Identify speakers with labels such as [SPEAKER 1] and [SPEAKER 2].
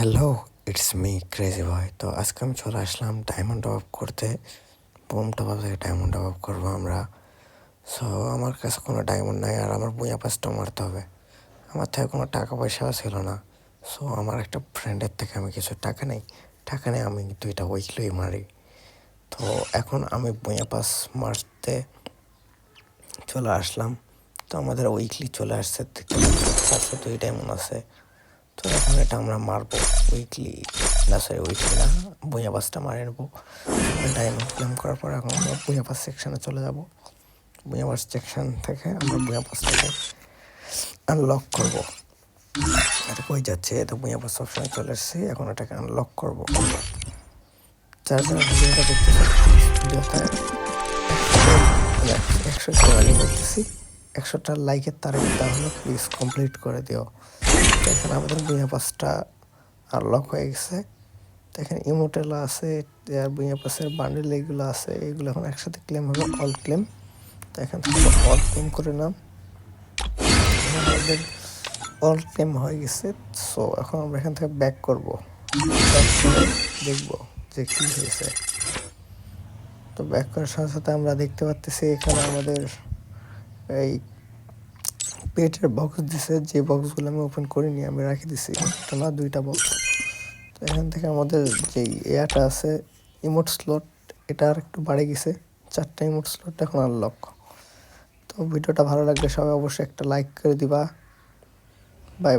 [SPEAKER 1] Hello, it's me crazy বয়। তো আজকে আমি চলে আসলাম ডায়মন্ড টপ আপ করতে। বুম টপ আপ থেকে ডায়মন্ড টপ আপ করবো আমরা। সো আমার কাছে কোনো ডায়মন্ড নাই, আর আমার বুয়া পাঁচটা মারতে হবে। আমার থেকে কোনো টাকা পয়সাও ছিল না। সো আমার একটা ফ্রেন্ডের থেকে আমি কিছু টাকা নেই আমি দুইটা উইকলি মারি। তো এখন আমি বুয়া পাস মারতে চলে আসলাম। তো আমাদের উইকলি চলে আসছে, দেখতে পাচ্ছি 402 ডায়মন্ড আছে। তো এখন এটা আমরা মারবো উইকলি, না সরি উইকলি না, বুয়া পাসটা মারে নেবো। ডায়মন্ড ক্লেম করার পর এখন আমরা বুয়া পাস সেকশনে চলে যাব। বুয়া পাস সেকশন থেকে আমরা বুয়া পাসটাকে আনলক করবো। এটা কই যাচ্ছে, এটা বুয়া পাস অপশনে চলে এসেছি, এখন এটাকে আনলক করবো। যারা যারা ভিডিওটা দেখতেছে ভিডিওতে 100 করতেছি, 100টা লাইকের তারিখটা হলো প্লিজ কমপ্লিট করে দিও। তো এখানে আমাদের বুয়া পাসটা আনলক হয়ে গেছে। তো এখানে ইমোটেল আছে, আর বুয়া পাসের বান্ডেল এগুলো আছে, এগুলো এখন একসাথে ক্লেম হবে, অল ক্লেম। তো এখান থেকে অল ক্লেম করে নাম, আমাদের অল ক্লেম হয়ে গেছে। সো এখন আমরা এখান থেকে ব্যাক করবো, ব্যাক করে দেখবো যে কী হয়েছে। তো ব্যাক করার সাথে সাথে আমরা দেখতে পাচ্ছি এখানে আমাদের এই পেটের বক্স দিছে, যে বক্সগুলো আমি ওপেন করিনি, আমি রাখি দিছি একটা না দুইটা বক্স। তো এখান থেকে আমাদের যেই এয়াটা আছে ইমোট স্লট, এটা আর একটু বাড়ে গেছে, 4টা ইমোট স্লট এখন আনলক। তো ভিডিওটা ভালো লাগলে সবাই অবশ্যই একটা লাইক করে দিবা। Bye bye.